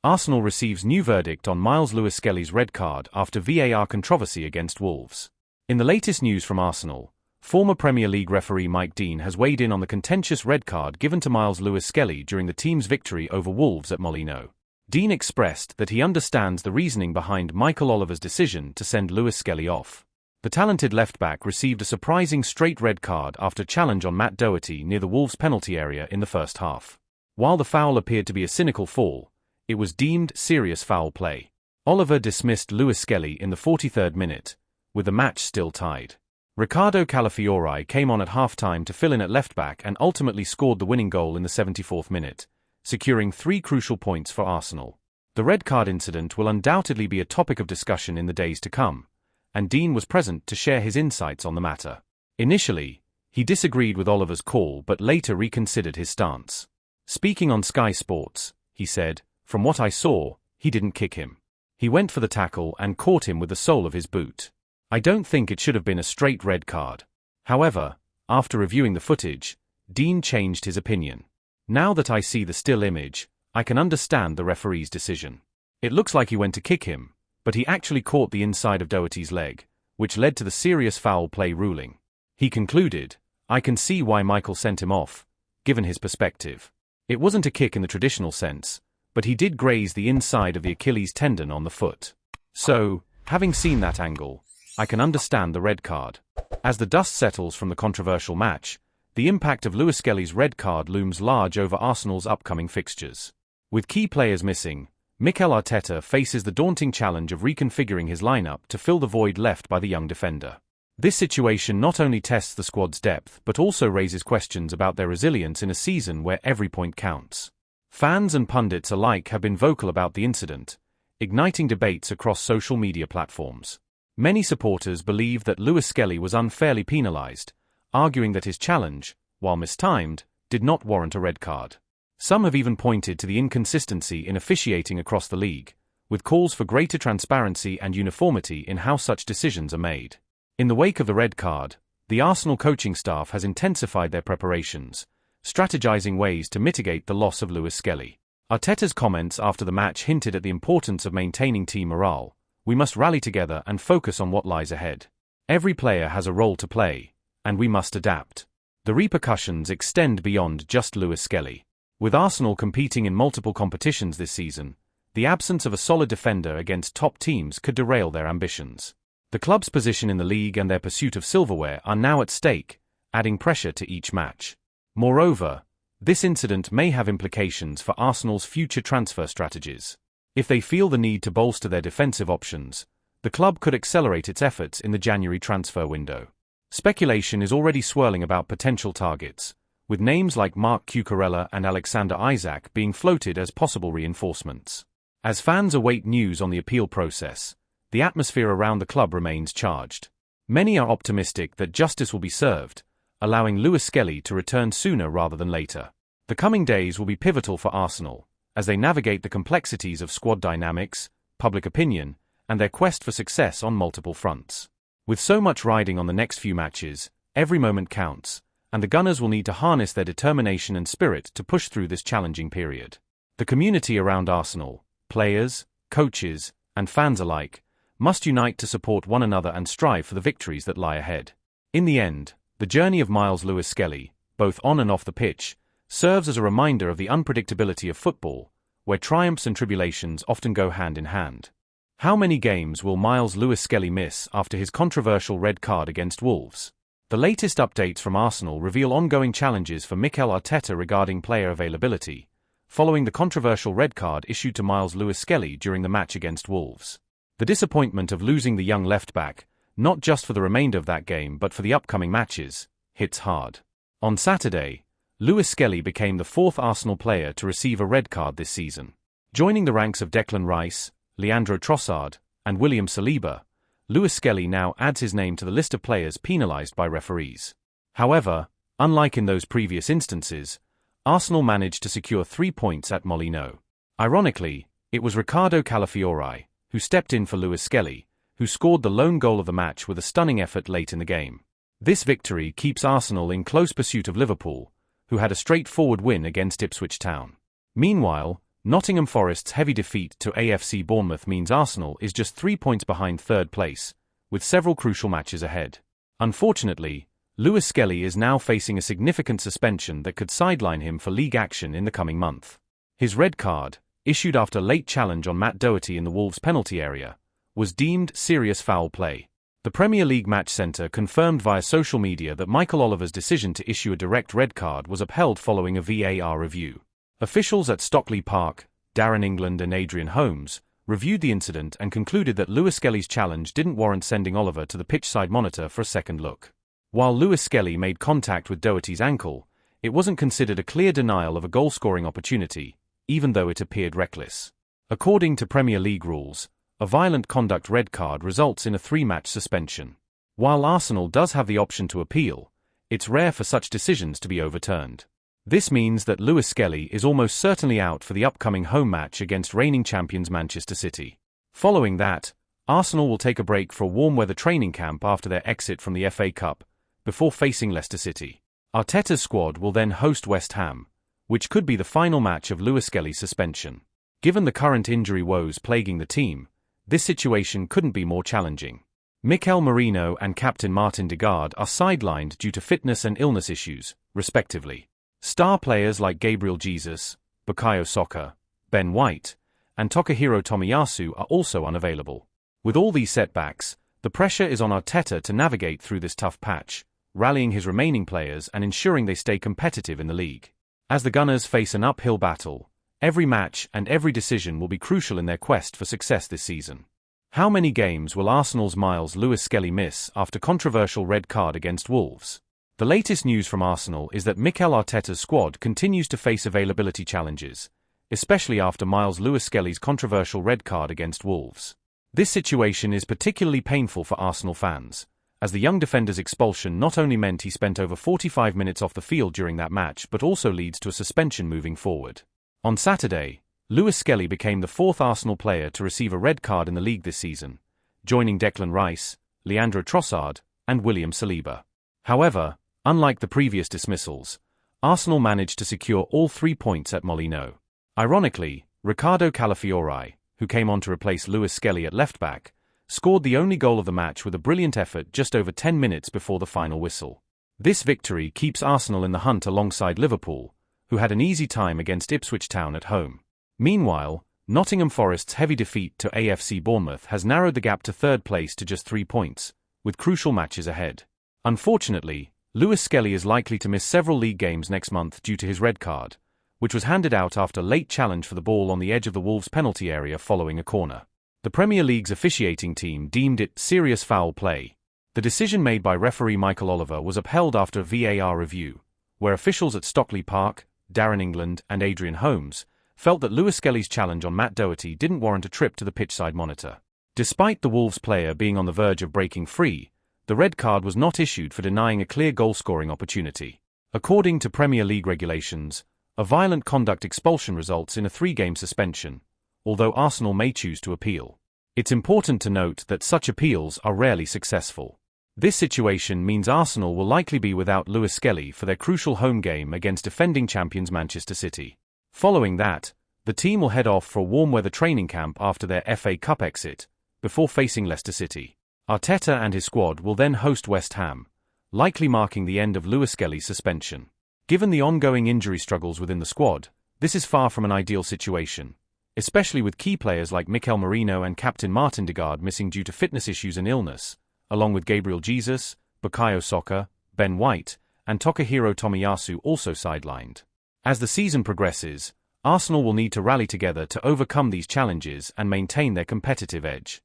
Arsenal receives new verdict on Myles Lewis-Skelly's red card after VAR controversy against Wolves. In the latest news from Arsenal, former Premier League referee Mike Dean has weighed in on the contentious red card given to Myles Lewis-Skelly during the team's victory over Wolves at Molineux. Dean expressed that he understands the reasoning behind Michael Oliver's decision to send Lewis-Skelly off. The talented left-back received a surprising straight red card after a challenge on Matt Doherty near the Wolves' penalty area in the first half. While the foul appeared to be a cynical fall, it was deemed serious foul play. Oliver dismissed Lewis-Skelly in the 43rd minute, with the match still tied. Riccardo Calafiori came on at half-time to fill in at left-back and ultimately scored the winning goal in the 74th minute, securing 3 crucial points for Arsenal. The red card incident will undoubtedly be a topic of discussion in the days to come, and Dean was present to share his insights on the matter. Initially, he disagreed with Oliver's call but later reconsidered his stance. Speaking on Sky Sports, he said, "From what I saw, he didn't kick him. He went for the tackle and caught him with the sole of his boot. I don't think it should have been a straight red card." However, after reviewing the footage, Dean changed his opinion. "Now that I see the still image, I can understand the referee's decision. It looks like he went to kick him, but he actually caught the inside of Doherty's leg, which led to the serious foul play ruling." He concluded, "I can see why Michael sent him off, given his perspective. It wasn't a kick in the traditional sense, but he did graze the inside of the Achilles tendon on the foot. So, having seen that angle, I can understand the red card." As the dust settles from the controversial match, the impact of Lewis-Skelly's red card looms large over Arsenal's upcoming fixtures. With key players missing, Mikel Arteta faces the daunting challenge of reconfiguring his lineup to fill the void left by the young defender. This situation not only tests the squad's depth but also raises questions about their resilience in a season where every point counts. Fans and pundits alike have been vocal about the incident, igniting debates across social media platforms. Many supporters believe that Lewis-Skelly was unfairly penalised, arguing that his challenge, while mistimed, did not warrant a red card. Some have even pointed to the inconsistency in officiating across the league, with calls for greater transparency and uniformity in how such decisions are made. In the wake of the red card, the Arsenal coaching staff has intensified their preparations, strategizing ways to mitigate the loss of Lewis-Skelly. Arteta's comments after the match hinted at the importance of maintaining team morale. "We must rally together and focus on what lies ahead. Every player has a role to play, and we must adapt." The repercussions extend beyond just Lewis-Skelly. With Arsenal competing in multiple competitions this season, the absence of a solid defender against top teams could derail their ambitions. The club's position in the league and their pursuit of silverware are now at stake, adding pressure to each match. Moreover, this incident may have implications for Arsenal's future transfer strategies. If they feel the need to bolster their defensive options, the club could accelerate its efforts in the January transfer window. Speculation is already swirling about potential targets, with names like Marc Cucurella and Alexander Isak being floated as possible reinforcements. As fans await news on the appeal process, the atmosphere around the club remains charged. Many are optimistic that justice will be served, allowing Lewis-Skelly to return sooner rather than later. The coming days will be pivotal for Arsenal, as they navigate the complexities of squad dynamics, public opinion, and their quest for success on multiple fronts. With so much riding on the next few matches, every moment counts, and the Gunners will need to harness their determination and spirit to push through this challenging period. The community around Arsenal, players, coaches, and fans alike, must unite to support one another and strive for the victories that lie ahead. In the end, the journey of Myles Lewis-Skelly, both on and off the pitch, serves as a reminder of the unpredictability of football, where triumphs and tribulations often go hand in hand. How many games will Myles Lewis-Skelly miss after his controversial red card against Wolves? The latest updates from Arsenal reveal ongoing challenges for Mikel Arteta regarding player availability, following the controversial red card issued to Myles Lewis-Skelly during the match against Wolves. The disappointment of losing the young left-back, not just for the remainder of that game but for the upcoming matches, hits hard. On Saturday, Lewis-Skelly became the 4th Arsenal player to receive a red card this season. Joining the ranks of Declan Rice, Leandro Trossard, and William Saliba, Lewis-Skelly now adds his name to the list of players penalised by referees. However, unlike in those previous instances, Arsenal managed to secure 3 points at Molineux. Ironically, it was Riccardo Calafiori, who stepped in for Lewis-Skelly, who scored the lone goal of the match with a stunning effort late in the game. This victory keeps Arsenal in close pursuit of Liverpool, who had a straightforward win against Ipswich Town. Meanwhile, Nottingham Forest's heavy defeat to AFC Bournemouth means Arsenal is just 3 points behind third place, with several crucial matches ahead. Unfortunately, Lewis-Skelly is now facing a significant suspension that could sideline him for league action in the coming month. His red card, issued after a late challenge on Matt Doherty in the Wolves' penalty area, was deemed serious foul play. The Premier League Match Centre confirmed via social media that Michael Oliver's decision to issue a direct red card was upheld following a VAR review. Officials at Stockley Park, Darren England and Adrian Holmes, reviewed the incident and concluded that Lewis-Skelly's challenge didn't warrant sending Oliver to the pitchside monitor for a second look. While Lewis-Skelly made contact with Doherty's ankle, it wasn't considered a clear denial of a goal-scoring opportunity, even though it appeared reckless. According to Premier League rules, a violent conduct red card results in a 3-match suspension. While Arsenal does have the option to appeal, it's rare for such decisions to be overturned. This means that Lewis-Skelly is almost certainly out for the upcoming home match against reigning champions Manchester City. Following that, Arsenal will take a break for a warm-weather training camp after their exit from the FA Cup, before facing Leicester City. Arteta's squad will then host West Ham, which could be the final match of Lewis-Skelly's suspension. Given the current injury woes plaguing the team, this situation couldn't be more challenging. Mikel Merino and captain Martin Degaard are sidelined due to fitness and illness issues, respectively. Star players like Gabriel Jesus, Bukayo Saka, Ben White, and Takahiro Tomiyasu are also unavailable. With all these setbacks, the pressure is on Arteta to navigate through this tough patch, rallying his remaining players and ensuring they stay competitive in the league. As the Gunners face an uphill battle, every match and every decision will be crucial in their quest for success this season. How many games will Arsenal's Myles Lewis-Skelly miss after controversial red card against Wolves? The latest news from Arsenal is that Mikel Arteta's squad continues to face availability challenges, especially after Myles Lewis-Skelly's controversial red card against Wolves. This situation is particularly painful for Arsenal fans, as the young defender's expulsion not only meant he spent over 45 minutes off the field during that match but also leads to a suspension moving forward. On Saturday, Lewis-Skelly became the 4th Arsenal player to receive a red card in the league this season, joining Declan Rice, Leandro Trossard, and William Saliba. However, unlike the previous dismissals, Arsenal managed to secure all 3 points at Molineux. Ironically, Ricardo Calafiori, who came on to replace Lewis-Skelly at left-back, scored the only goal of the match with a brilliant effort just over 10 minutes before the final whistle. This victory keeps Arsenal in the hunt alongside Liverpool, who had an easy time against Ipswich Town at home. Meanwhile, Nottingham Forest's heavy defeat to AFC Bournemouth has narrowed the gap to third place to just 3 points, with crucial matches ahead. Unfortunately, Lewis-Skelly is likely to miss several league games next month due to his red card, which was handed out after a late challenge for the ball on the edge of the Wolves' penalty area following a corner. The Premier League's officiating team deemed it serious foul play. The decision made by referee Michael Oliver was upheld after a VAR review, where officials at Stockley Park, Darren England and Adrian Holmes felt that Lewis-Skelly's challenge on Matt Doherty didn't warrant a trip to the pitchside monitor. Despite the Wolves player being on the verge of breaking free, the red card was not issued for denying a clear goal-scoring opportunity. According to Premier League regulations, a violent conduct expulsion results in a 3-game suspension, although Arsenal may choose to appeal. It's important to note that such appeals are rarely successful. This situation means Arsenal will likely be without Lewis-Skelly for their crucial home game against defending champions Manchester City. Following that, the team will head off for a warm-weather training camp after their FA Cup exit, before facing Leicester City. Arteta and his squad will then host West Ham, likely marking the end of Lewis-Skelly's suspension. Given the ongoing injury struggles within the squad, this is far from an ideal situation, especially with key players like Mikel Merino and captain Martin Degaard missing due to fitness issues and illness, along with Gabriel Jesus, Bukayo Saka, Ben White, and Takahiro Tomiyasu also sidelined. As the season progresses, Arsenal will need to rally together to overcome these challenges and maintain their competitive edge.